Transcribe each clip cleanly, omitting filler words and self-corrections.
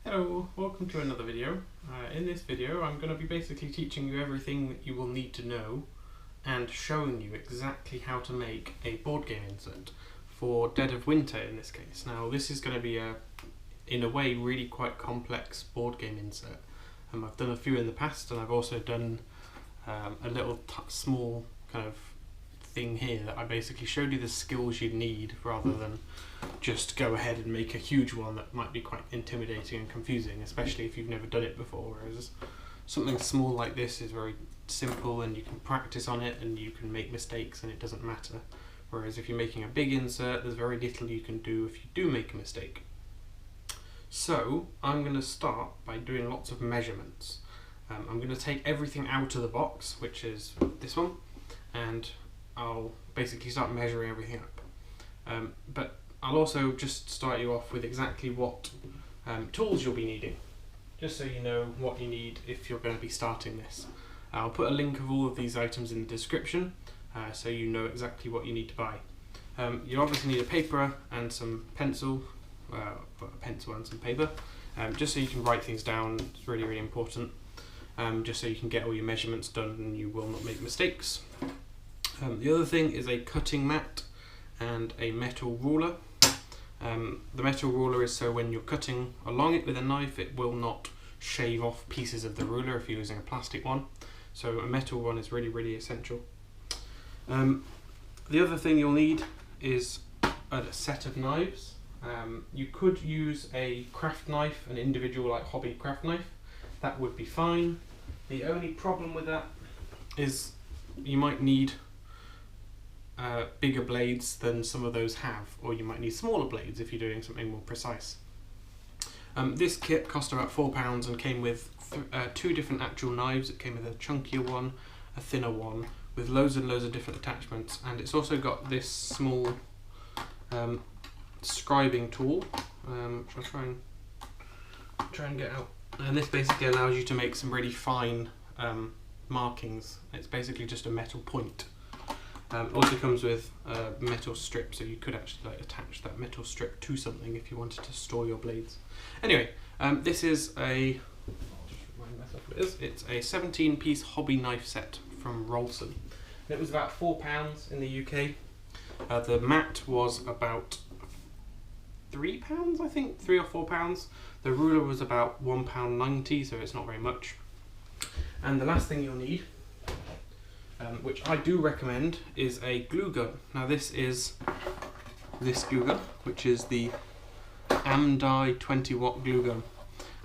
Hello, welcome to another video. In this video I'm going to be basically teaching you everything that you will need to know and showing you exactly how to make a board game insert for Dead of Winter in this case. Now this is going to be in a way really quite complex board game insert. I've done a few in the past and I've also done a little small kind of thing here that I basically showed you the skills you need rather than just go ahead and make a huge one that might be quite intimidating and confusing, especially if you've never done it before, whereas something small like this is very simple and you can practice on it and you can make mistakes and it doesn't matter, whereas if you're making a big insert there's very little you can do if you do make a mistake. So I'm going to start by doing lots of measurements. I'm going to take everything out of the box, which is this one, and I'll basically start measuring everything up. But I'll also just start you off with exactly what tools you'll be needing, just so you know what you need if you're going to be starting this. I'll put a link of all of these items in the description so you know exactly what you need to buy. You'll obviously need a paper and some pencil, a pencil and some paper, just so you can write things down. It's really, really important, just so you can get all your measurements done and you will not make mistakes. The other thing is a cutting mat and a metal ruler. The metal ruler is so when you're cutting along it with a knife it will not shave off pieces of the ruler if you're using a plastic one. So a metal one is really, really essential. The other thing you'll need is a set of knives. You could use a craft knife, an individual like hobby craft knife. That would be fine. The only problem with that is you might need bigger blades than some of those have, or you might need smaller blades if you're doing something more precise. This kit cost about £4 and came with two different actual knives. It came with a chunkier one, a thinner one, with loads and loads of different attachments, and it's also got this small scribing tool, which I'll try and get out. And this basically allows you to make some really fine markings. It's basically just a metal point. Also comes with a metal strip, so you could actually attach that metal strip to something if you wanted to store your blades. Anyway, this is a, I'll just remind myself what it is. It's a 17-piece hobby knife set from Rolson. It was about £4 in the UK. The mat was about £3, I think, £3 or £4. The ruler was about £1.90, so it's not very much. And the last thing you'll need, which I do recommend, is a glue gun. Now this is this glue gun, which is the DoW 20-watt glue gun,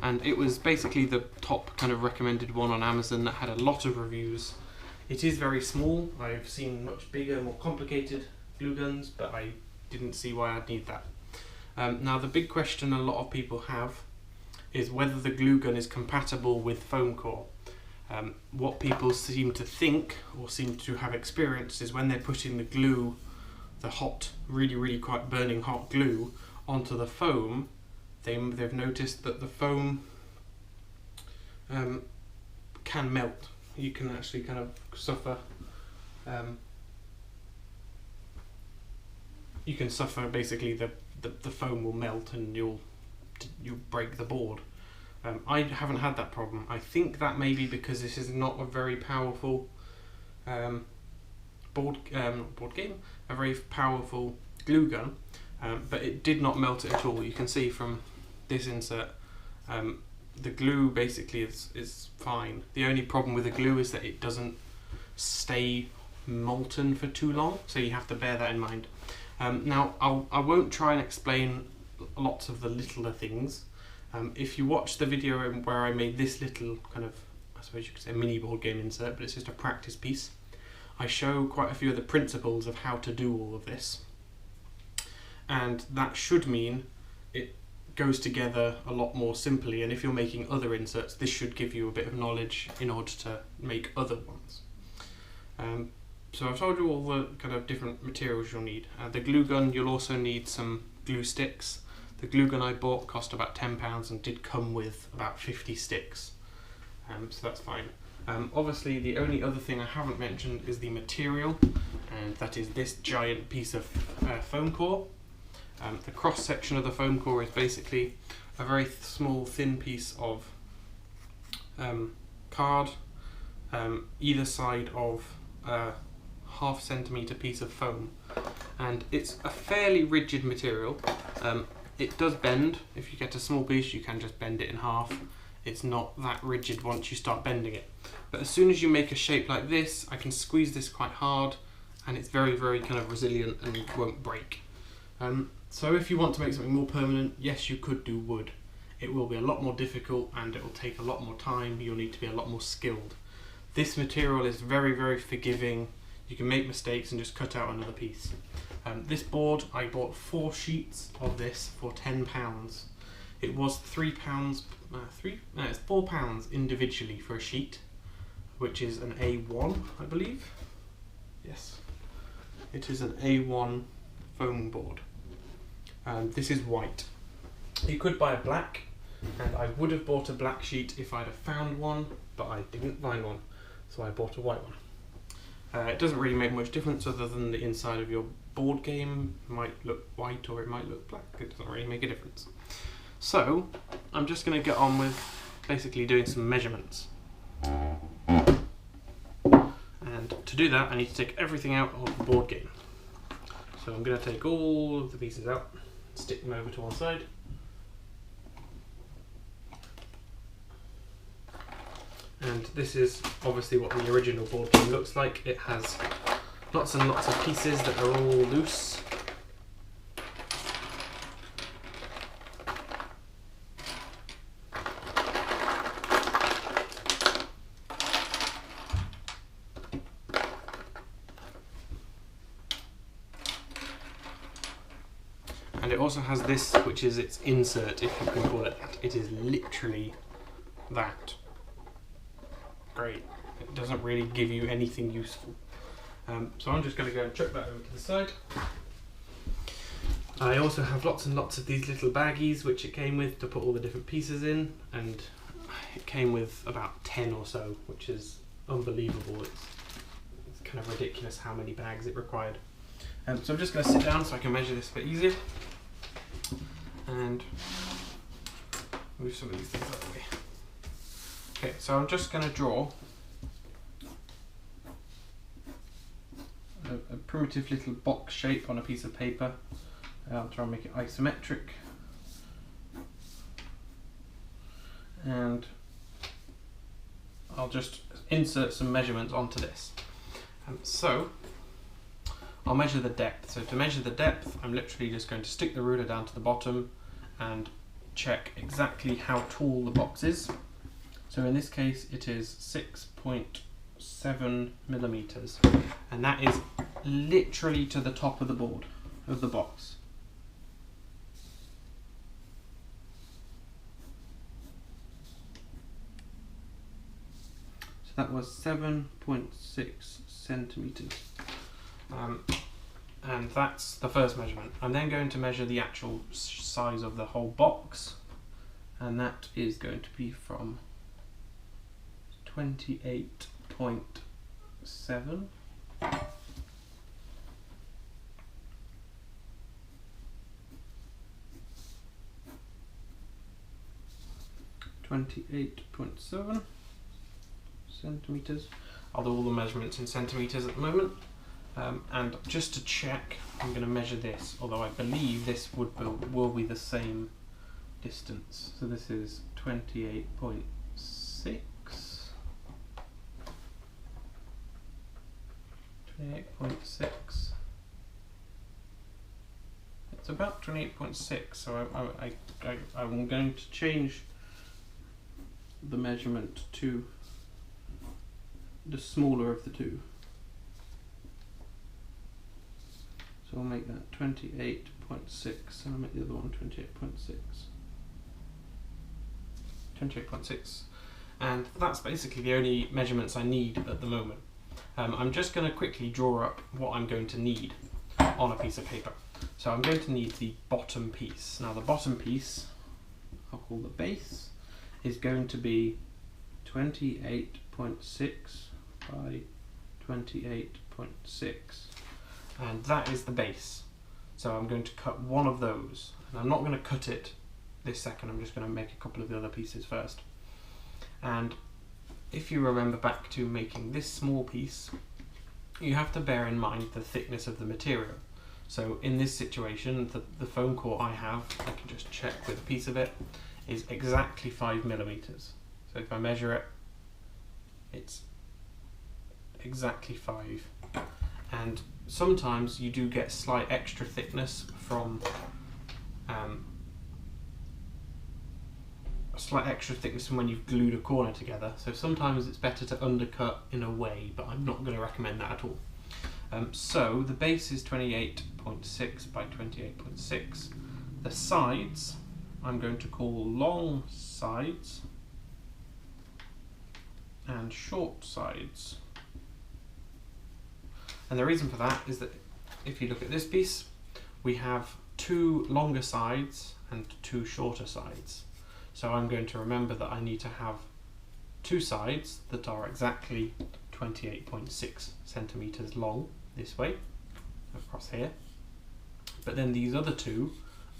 and it was basically the top kind of recommended one on Amazon that had a lot of reviews. It is very small. I've seen much bigger, more complicated glue guns, but I didn't see why I'd need that. Now the big question a lot of people have is whether the glue gun is compatible with foamcore. What people seem to think, or seem to have experienced, is when they're putting the glue, the hot, really quite burning hot glue, onto the foam, they've noticed that the foam can melt. You can actually kind of suffer, you can suffer basically the foam will melt and you'll break the board. I haven't had that problem. I think that may be because this is not a very powerful board game, a very powerful glue gun, but it did not melt it at all. You can see from this insert, the glue basically is fine. The only problem with the glue is that it doesn't stay molten for too long, so you have to bear that in mind. Now I won't try and explain lots of the littler things. If you watch the video where I made this little kind of, I suppose you could say, mini board game insert, but it's just a practice piece, I show quite a few of the principles of how to do all of this, and that should mean it goes together a lot more simply, and if you're making other inserts this should give you a bit of knowledge in order to make other ones. So I've told you all the kind of different materials you'll need. The glue gun, you'll also need some glue sticks. The glue gun I bought cost about £10 and did come with about 50 sticks, so that's fine. Obviously the only other thing I haven't mentioned is the material, and that is this giant piece of foam core. The cross section of the foam core is basically a very small thin piece of card, either side of a ½ centimetre piece of foam, and it's a fairly rigid material. It does bend. If you get a small piece you can just bend it in half. It's not that rigid once you start bending it, but as soon as you make a shape like this, I can squeeze this quite hard and it's very, very kind of resilient and won't break. So if you want to make something more permanent, yes, you could do wood. It will be a lot more difficult and it will take a lot more time. You'll need to be a lot more skilled. This material is very, very forgiving. You can make mistakes and just cut out another piece. This board, I bought 4 sheets of this for £10. It was £3, it's £4 individually for a sheet, which is an A1, I believe. Yes, it is an A1 foam board. This is white. You could buy a black, and I would have bought a black sheet if I'd have found one, but I didn't find one, so I bought a white one. It doesn't really make much difference other than the inside of your board game might look white or it might look black. It doesn't really make a difference. So I'm just going to get on with basically doing some measurements. And to do that I need to take everything out of the board game. So I'm going to take all of the pieces out, stick them over to one side. And this is obviously what the original board game looks like. It has lots and lots of pieces that are all loose. And it also has this, which is its insert, if you can call it that. It is literally that. Great. It doesn't really give you anything useful. So I'm just going to go and chuck that over to the side. I also have lots and lots of these little baggies which it came with to put all the different pieces in, and it came with about 10 or so, which is unbelievable. It's kind of ridiculous how many bags it required. So I'm just going to sit down so I can measure this a bit easier and move some of these things out of the way. Okay, so I'm just going to draw a primitive little box shape on a piece of paper. I'll try and make it isometric, and I'll just insert some measurements onto this. So I'll measure the depth. So to measure the depth, I'm literally just going to stick the ruler down to the bottom and check exactly how tall the box is. So in this case it is 6.7 millimeters, and that is literally to the top of the board, of the box. So that was 7.6 centimeters. And that's the first measurement. I'm then going to measure the actual size of the whole box, and that is going to be from 28.7 centimeters. I'll do all the measurements in centimeters at the moment. And just to check, I'm going to measure this, although I believe this will be the same distance. So this is 28.6. 28.6. It's about 28.6, so I'm going to change the measurement to the smaller of the two. So I'll make that 28.6, and I'll make the other one 28.6. 28.6. And that's basically the only measurements I need at the moment. I'm just going to quickly draw up what I'm going to need on a piece of paper. So I'm going to need the bottom piece. Now the bottom piece, I'll call the base, is going to be 28.6 by 28.6. And that is the base. So I'm going to cut one of those. And I'm not going to cut it this second. I'm just going to make a couple of the other pieces first. And if you remember back to making this small piece, you have to bear in mind the thickness of the material. So in this situation, the foam core I have, I can just check with a piece of it, is exactly 5mm. So if I measure it, it's exactly 5. And sometimes you do get slight extra thickness from when you've glued a corner together. So sometimes it's better to undercut in a way, but I'm not going to recommend that at all. So the base is 28.6 by 28.6. The sides I'm going to call long sides and short sides. And the reason for that is that if you look at this piece, we have 2 longer sides and 2 shorter sides. So I'm going to remember that I need to have 2 sides that are exactly 28.6 centimeters long this way, across here. But then these other 2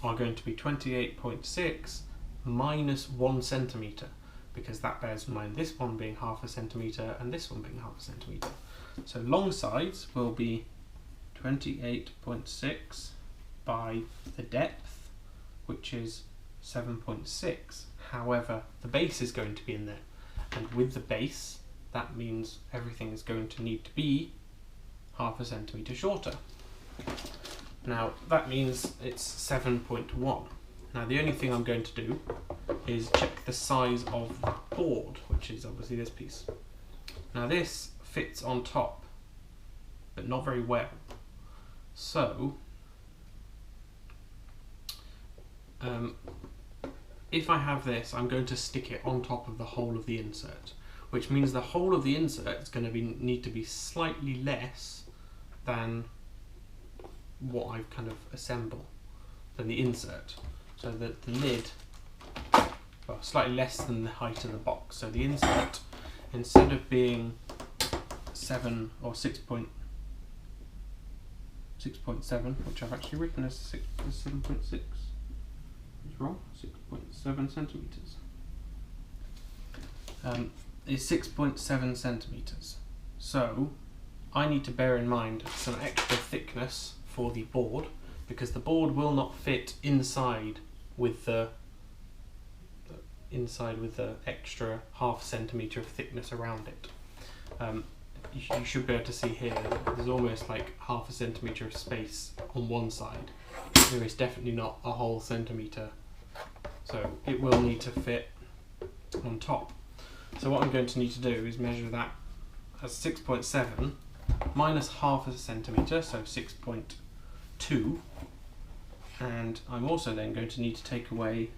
are going to be 28.6 minus 1 centimeter, because that bears in mind this one being half a centimeter and this one being half a centimeter. So long sides will be 28.6 by the depth, which is 7.6. However, the base is going to be in there, and with the base, that means everything is going to need to be half a centimetre shorter. Now that means it's 7.1. Now the only thing I'm going to do is check the size of the board, which is obviously this piece. Now this fits on top, but not very well. So if I have this, I'm going to stick it on top of the whole of the insert, which means the whole of the insert is going to need to be slightly less than what I've kind of assembled, than the insert. So that the lid, well, slightly less than the height of the box. So the insert, instead of being 7 or 6.7, which I've actually written as 7.6, it's wrong, 6.7 centimeters. Is 6.7 centimeters. So I need to bear in mind some extra thickness for the board, because the board will not fit inside with the extra half centimeter of thickness around it. You should be able to see here that there's almost like half a centimetre of space on one side. There is definitely not a whole centimetre, so it will need to fit on top. So what I'm going to need to do is measure that as 6.7 minus half a centimetre, so 6.2, and I'm also then going to need to take away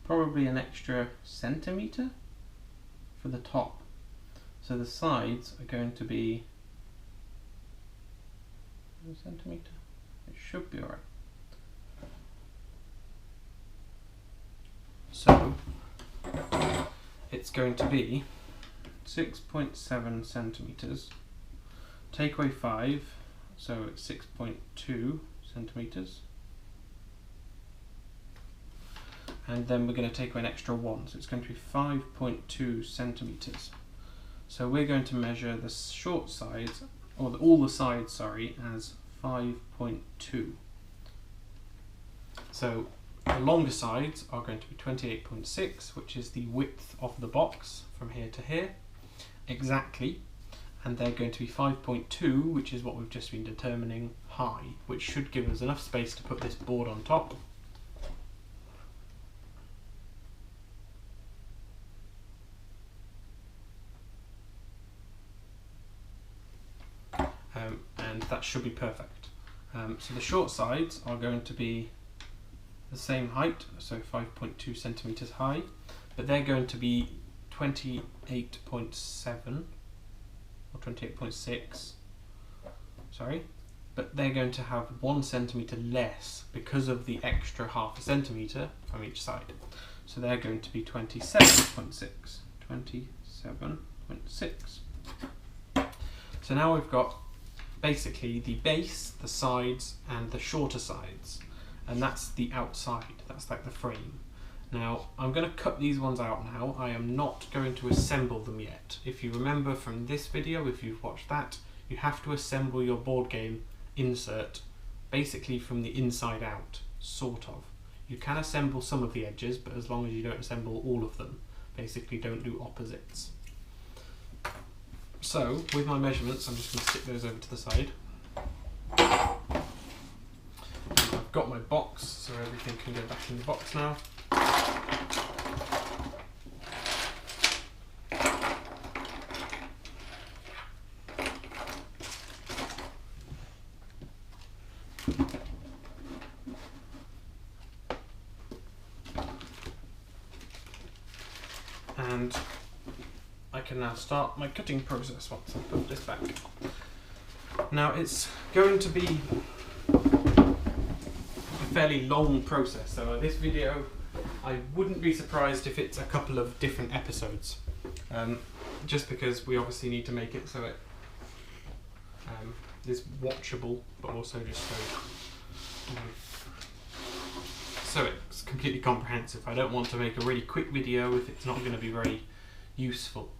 probably an extra centimetre for the top. So the sides are going to be a centimetre. It should be alright. So it's going to be 6.7 centimetres. Take away 5, so it's 6.2 centimetres. And then we're going to take away an extra 1, so it's going to be 5.2 centimetres. So we're going to measure the short sides, or all the sides, sorry, as 5.2. So the longer sides are going to be 28.6, which is the width of the box from here to here, exactly. And they're going to be 5.2, which is what we've just been determining, high, which should give us enough space to put this board on top. And that should be perfect. So the short sides are going to be the same height, so 5.2 centimetres high, but they're going to be 28.7 or 28.6, sorry, but they're going to have 1 centimetre less because of the extra half a centimetre from each side. So they're going to be 27.6. 27.6. So now we've got basically the base, the sides, and the shorter sides. and that's the outside, that's like the frame. Now I'm going to cut these ones out now. I am not going to assemble them yet. If you remember from this video, if you've watched that, you have to assemble your board game insert basically from the inside out, sort of. You can assemble some of the edges, but as long as you don't assemble all of them, basically don't do opposites. So with my measurements, I'm just going to stick those over to the side. I've got my box, so everything can go back in the box now. And I can now start my cutting process once I put this back. Now it's going to be a fairly long process, so this video I wouldn't be surprised if it's a couple of different episodes, just because we obviously need to make it so it is watchable, but also just so it's completely comprehensive. I don't want to make a really quick video if it's not going to be very useful.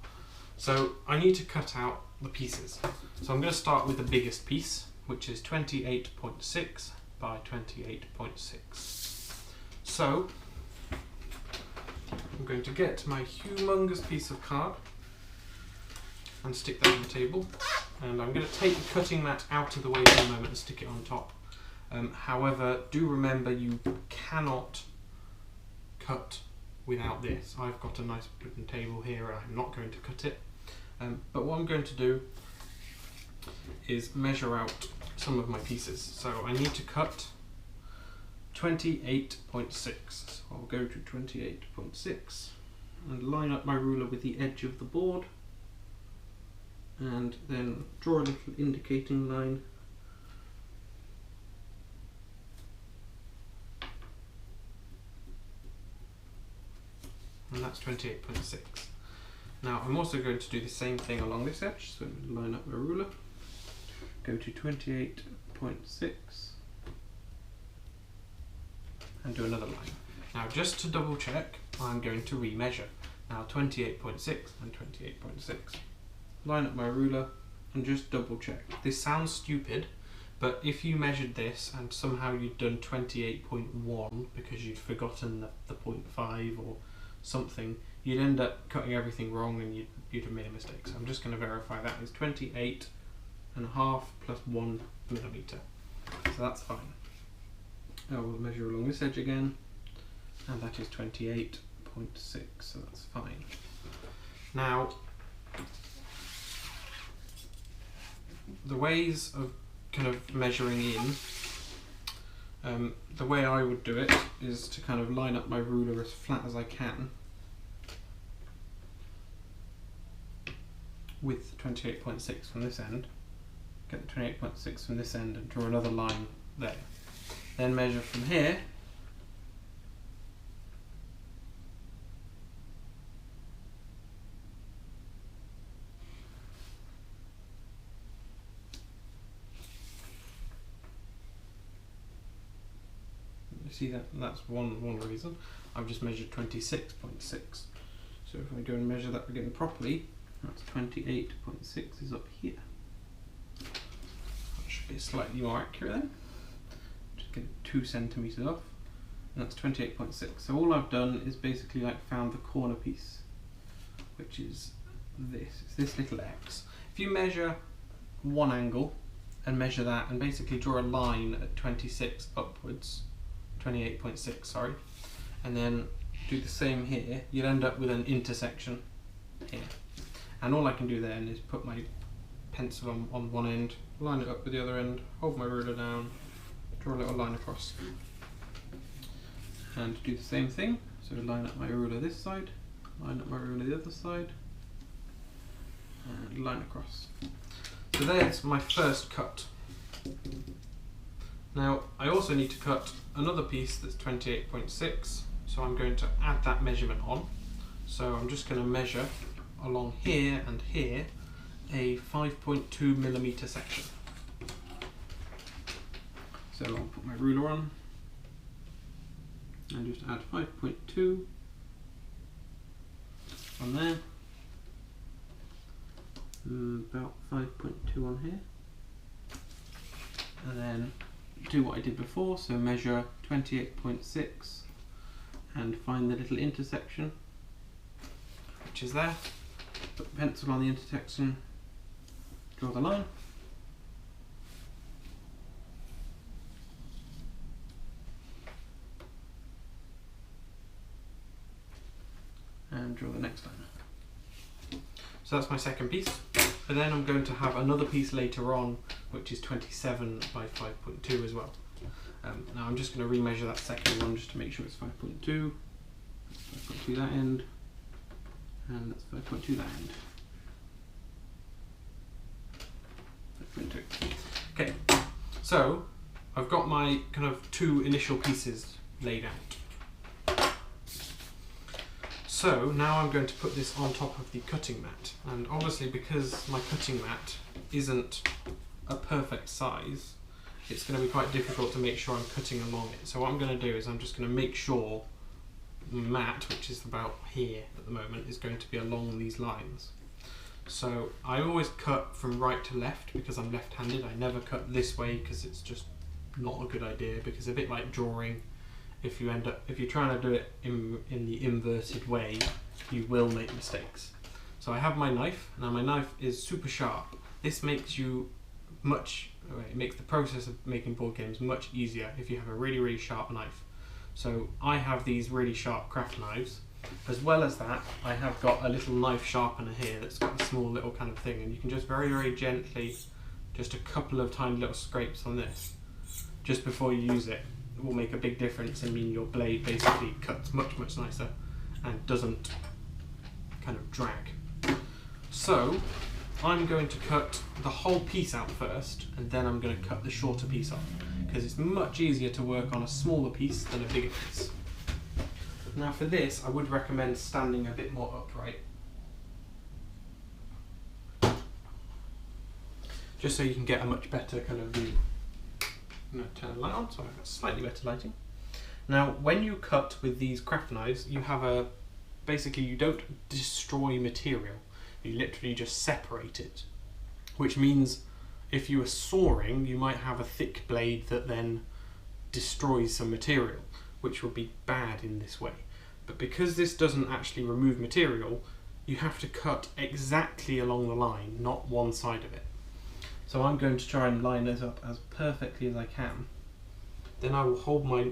So I need to cut out the pieces. So I'm going to start with the biggest piece, which is 28.6 by 28.6. So I'm going to get my humongous piece of card and stick that on the table. And I'm going to take the cutting mat out of the way for a moment and stick it on top. However, do remember you cannot cut without this. I've got a nice wooden table here and I'm not going to cut it. But what I'm going to do is measure out some of my pieces. So I need to cut 28.6. So I'll go to 28.6 and line up my ruler with the edge of the board and then draw a little indicating line . And that's 28.6. Now I'm also going to do the same thing along this edge, so line up my ruler, go to 28.6 and do another line. Now just to double check, I'm going to remeasure. Now 28.6 and 28.6. Line up my ruler and just double check. This sounds stupid, but if you measured this and somehow you'd done 28.1 because you'd forgotten the 0.5 or something, you'd end up cutting everything wrong and you'd have made a mistake. So I'm just going to verify that is 28.5 plus 1 millimeter. So that's fine. Now we'll measure along this edge again, and that is 28.6, so that's fine. Now, the ways of kind of measuring in, the way I would do it is to kind of line up my ruler as flat as I can with 28.6 from this end, get the 28.6 from this end and draw another line there. Then measure from here see that's one reason. I've just measured 26.6. So if I go and measure that again properly, that's 28.6 is up here. That should be slightly more accurate then. Just get 2 centimeters off. And that's 28.6. So all I've done is basically like found the corner piece, which is this. It's this little X. If you measure one angle and measure that and basically draw a line at 26 upwards, 28.6, sorry, and then do the same here, you'd end up with an intersection here. And all I can do then is put my pencil on one end, line it up with the other end, hold my ruler down, draw a little line across. And do the same thing, so line up my ruler this side, line up my ruler the other side, and line across. So there's my first cut. Now I also need to cut another piece that's 28.6, so I'm going to add that measurement on. So I'm just going to measure along here and here a 5.2 millimeter section. So I'll put my ruler on and just add 5.2 on there, about 5.2 on here, and then do what I did before, so measure 28.6 and find the little intersection which is there, put the pencil on the intersection, draw the line, and draw the next line. So that's my second piece, and then I'm going to have another piece later on which is 27 by 5.2 as well. Now I'm just going to remeasure that second one just to make sure it's 5.2, 5.2 that end, and that's 5.2 that end. 5.2. Okay, so I've got my kind of two initial pieces laid out. So now I'm going to put this on top of the cutting mat, and obviously because my cutting mat isn't a perfect size, it's going to be quite difficult to make sure I'm cutting along it. So what I'm going to do is I'm just going to make sure the mat, which is about here at the moment, is going to be along these lines. So I always cut from right to left because I'm left-handed. I never cut this way because it's just not a good idea, because a bit like drawing, if you're trying to do it in the inverted way, you will make mistakes. So I have my knife. Now my knife is super sharp. This makes it makes the process of making board games much easier if you have a really, really sharp knife. So I have these really sharp craft knives. As well as that, I have got a little knife sharpener here that's got a small little kind of thing, and you can just very, very gently, just a couple of tiny little scrapes on this, just before you use it, will make a big difference and mean your blade basically cuts much, much nicer and doesn't kind of drag. So I'm going to cut the whole piece out first, and then I'm going to cut the shorter piece off, because it's much easier to work on a smaller piece than a bigger piece. Now for this, I would recommend standing a bit more upright, just so you can get a much better kind of view. I'm going to turn the light on so I've got slightly better lighting. Now when you cut with these craft knives, you have basically you don't destroy material, you literally just separate it, which means if you are sawing, you might have a thick blade that then destroys some material, which would be bad in this way. But because this doesn't actually remove material, you have to cut exactly along the line, not one side of it. So I'm going to try and line this up as perfectly as I can. Then I will hold my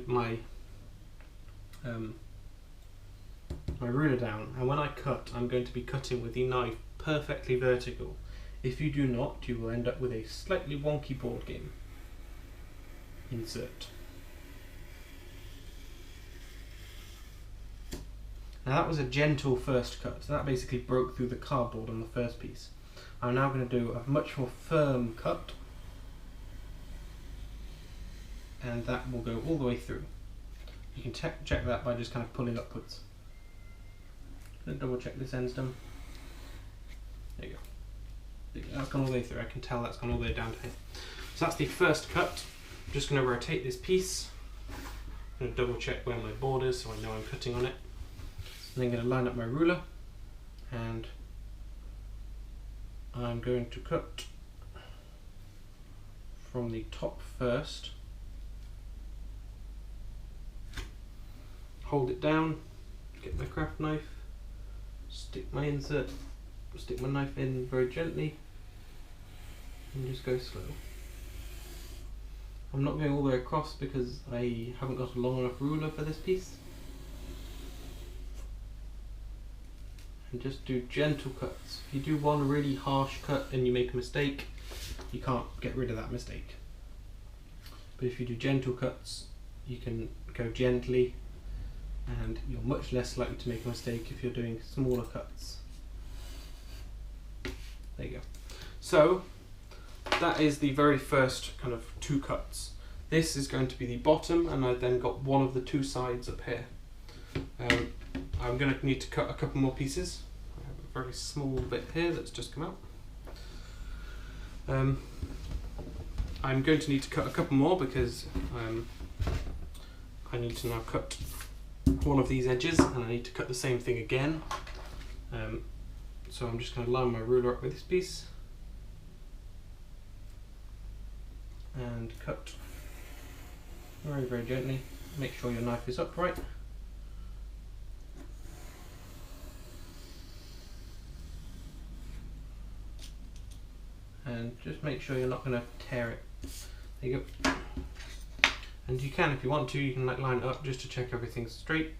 ruler down, and when I cut, I'm going to be cutting with the knife perfectly vertical. If you do not, you will end up with a slightly wonky board game insert. Now that was a gentle first cut, so that basically broke through the cardboard on the first piece. I'm now going to do a much more firm cut, and that will go all the way through. You can check that by just kind of pulling upwards. And double check this end's done. There you go. That's gone all the way through. I can tell that's gone all the way down to here. So that's the first cut. I'm just going to rotate this piece. I'm going to double check where my board is so I know I'm cutting on it. And then I'm going to line up my ruler, and I'm going to cut from the top first, hold it down, get my craft knife, stick my knife in very gently, and just go slow. I'm not going all the way across because I haven't got a long enough ruler for this piece. And just do gentle cuts. If you do one really harsh cut and you make a mistake, you can't get rid of that mistake. But if you do gentle cuts, you can go gently, and you're much less likely to make a mistake if you're doing smaller cuts. There you go. So that is the very first kind of two cuts. This is going to be the bottom, and I then got one of the two sides up here. I'm going to need to cut a couple more pieces. I have a very small bit here that's just come out. I'm going to need to cut a couple more because I need to now cut one of these edges, and I need to cut the same thing again. So I'm just going to line my ruler up with this piece and cut very, very gently. Make sure your knife is upright. And just make sure you're not going to tear it. There you go. And you can, if you want to, you can line it up just to check everything's straight,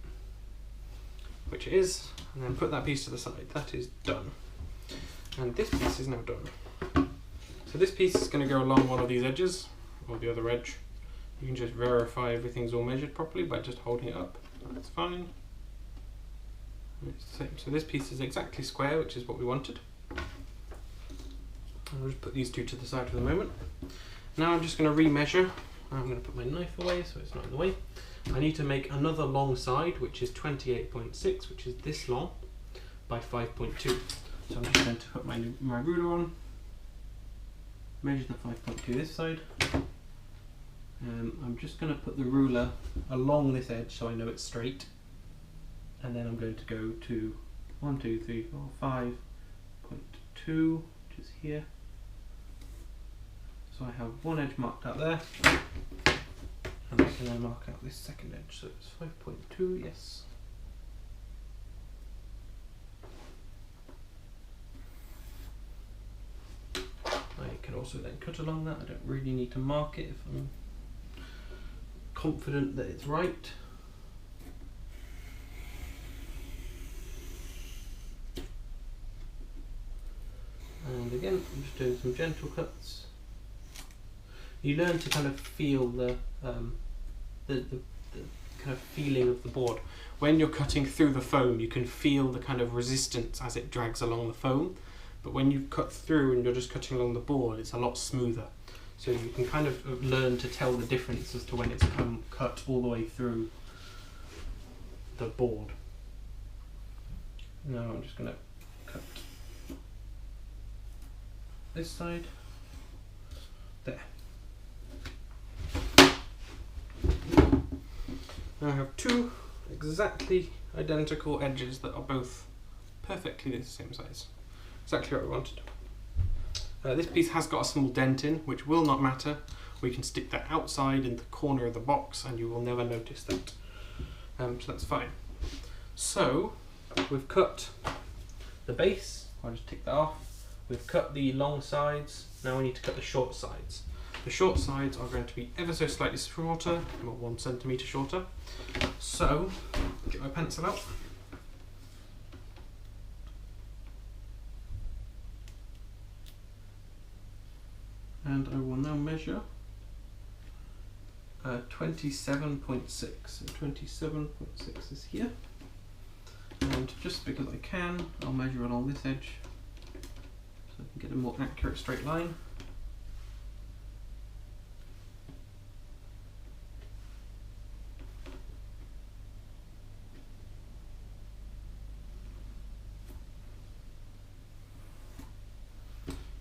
which it is, and then put that piece to the side. That is done. And this piece is now done. So this piece is going to go along one of these edges, or the other edge. You can just verify everything's all measured properly by just holding it up. That's fine. It's the same. So this piece is exactly square, which is what we wanted. I'll just put these two to the side for the moment. Now I'm just going to remeasure. I'm going to put my knife away so it's not in the way. I need to make another long side, which is 28.6, which is this long, by 5.2. So I'm just going to put my ruler on, measure the 5.2 this side. I'm just going to put the ruler along this edge so I know it's straight. And then I'm going to go to 1, 2, 3, 4, 5.2, which is here. So I have one edge marked out there, and I can now mark out this second edge, so it's 5.2, yes. I can also then cut along that. I don't really need to mark it if I'm confident that it's right. And again, I'm just doing some gentle cuts. You learn to kind of feel the kind of feeling of the board. When you're cutting through the foam, you can feel the kind of resistance as it drags along the foam. But when you cut through and you're just cutting along the board, it's a lot smoother. So you can kind of learn to tell the difference as to when it's cut all the way through the board. Now I'm just going to cut this side. There. Now I have two exactly identical edges that are both perfectly the same size. Exactly what we wanted. This piece has got a small dent in, which will not matter. We can stick that outside in the corner of the box and you will never notice that. So that's fine. So we've cut the base. I'll just tick that off. We've cut the long sides. Now we need to cut the short sides. The short sides are going to be ever so slightly shorter, about 1 centimetre shorter. So, get my pencil out. And I will now measure 27.6. So 27.6 is here. And just because I can, I'll measure along this edge so I can get a more accurate straight line.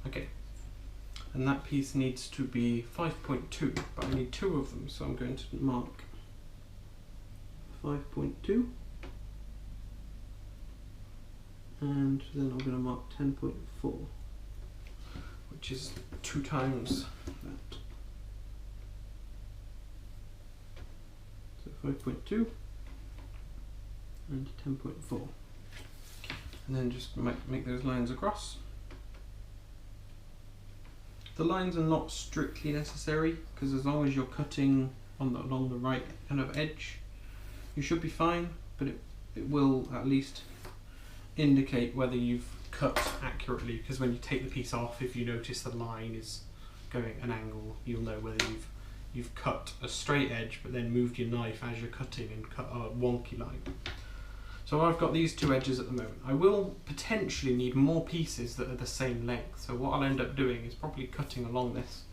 Okay, and that piece needs to be 5.2, but I need two of them, so I'm going to mark 5.2, and then I'm going to mark 10.4, which is 2 times that. So 5.2 and 10.4, and then just make those lines across. The lines are not strictly necessary, because as long as you're cutting along the right kind of edge, you should be fine, but it will at least indicate whether you've cut accurately, because when you take the piece off, if you notice the line is going an angle, you'll know whether you've cut a straight edge but then moved your knife as you're cutting and cut a wonky line. So I've got these two edges at the moment. I will potentially need more pieces that are the same length. So what I'll end up doing is probably cutting along this.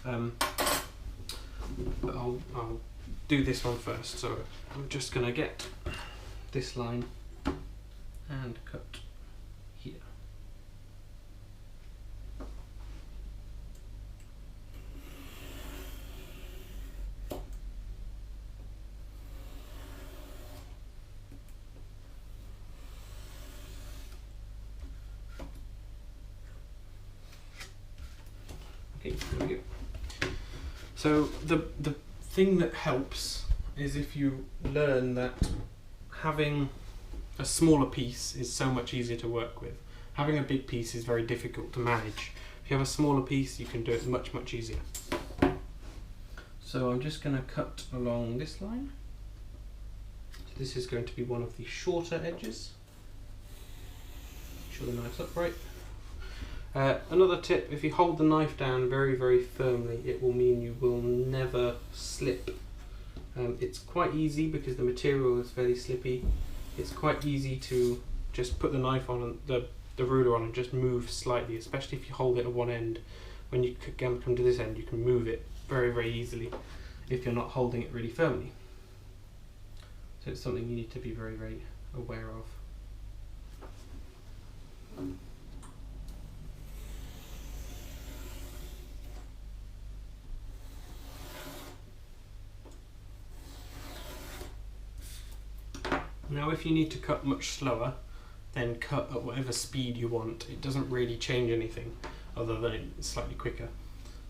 But I'll do this one first. So I'm just going to get this line and cut here. Okay, there we go. So the thing that helps is if you learn that having a smaller piece is so much easier to work with. Having a big piece is very difficult to manage. If you have a smaller piece, you can do it much, much easier. So I'm just going to cut along this line. So this is going to be one of the shorter edges. Make sure the knife's upright. Another tip, if you hold the knife down very, very firmly, it will mean you will never slip. It's quite easy because the material is fairly slippy. It's quite easy to just put the knife on and the ruler on and just move slightly, especially if you hold it at one end. When you come to this end, you can move it very, very easily if you're not holding it really firmly. So it's something you need to be very, very aware of. Now if you need to cut much slower, then cut at whatever speed you want. It doesn't really change anything other than it's slightly quicker.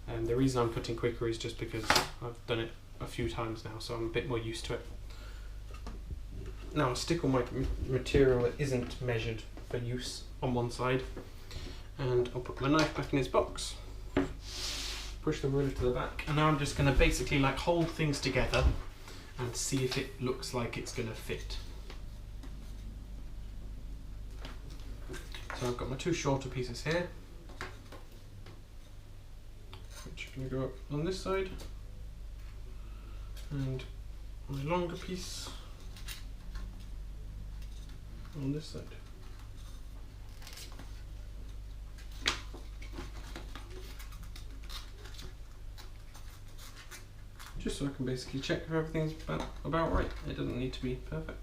And the reason I'm cutting quicker is just because I've done it a few times now, so I'm a bit more used to it. Now I'll stick all my material that isn't measured for use on one side, and I'll put my knife back in its box, push the ruler to the back, and now I'm just going to basically like hold things together and see if it looks like it's going to fit. So I've got my two shorter pieces here, which are going to go up on this side, and my longer piece on this side. Just so I can basically check if everything's about right. It doesn't need to be perfect.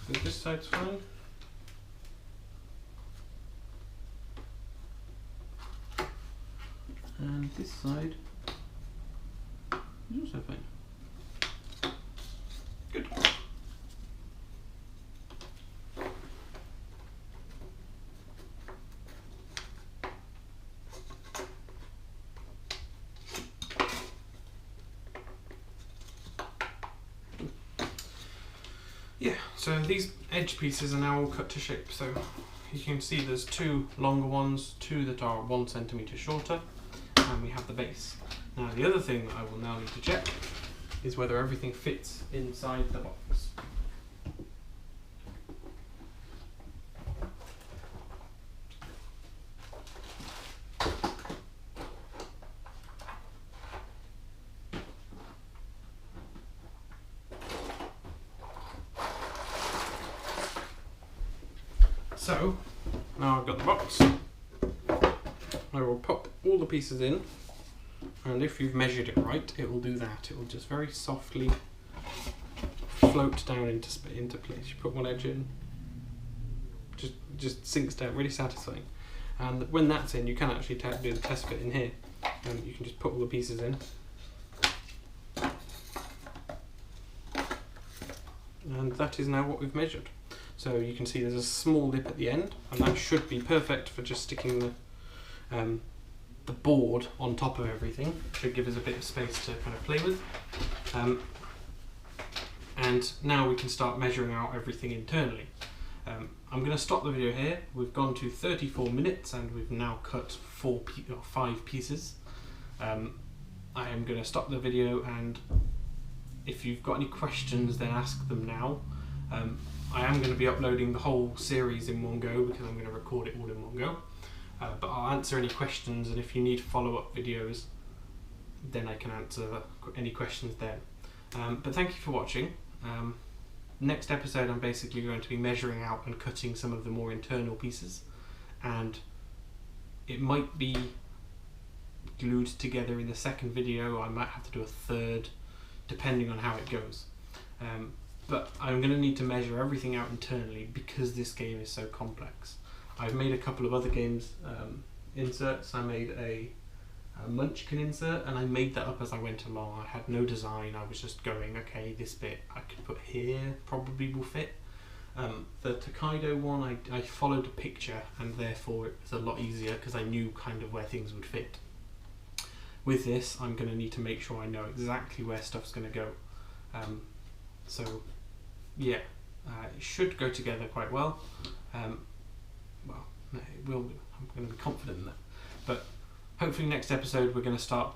So this side's fine. And this side is also fine. Good. Yeah, so these edge pieces are now all cut to shape. So you can see there's two longer ones, two that are 1 centimetre shorter, and we have the base. Now the other thing that I will now need to check is whether everything fits inside the box. So, now I've got the box, I will pop all the pieces in, and if you've measured it right, it will do that. It will just very softly float down into place. You put one edge in, just sinks down, really satisfying. And when that's in, you can actually do the test fit in here, and you can just put all the pieces in. And that is now what we've measured. So you can see there's a small lip at the end, and that should be perfect for just sticking the board on top of everything. Should give us a bit of space to kind of play with. And now we can start measuring out everything internally. I'm going to stop the video here. We've gone to 34 minutes and we've now cut 5 pieces. I am going to stop the video, and if you've got any questions, then ask them now. I am going to be uploading the whole series in one go because I'm going to record it all in one go. But I'll answer any questions, and if you need follow-up videos, then I can answer any questions then. But thank you for watching. Next episode I'm basically going to be measuring out and cutting some of the more internal pieces, and it might be glued together in the second video. I might have to do a third, depending on how it goes. But I'm going to need to measure everything out internally because this game is so complex. I've made a couple of other games inserts. I made a Munchkin insert, and I made that up as I went along. I had no design. I was just going, okay, this bit I could put here, probably will fit. The Tokaido one, I followed a picture, and therefore it was a lot easier because I knew kind of where things would fit. With this, I'm going to need to make sure I know exactly where stuff's going to go. So yeah, it should go together quite well. Well, no, it will do. I'm going to be confident in that. But hopefully next episode we're going to start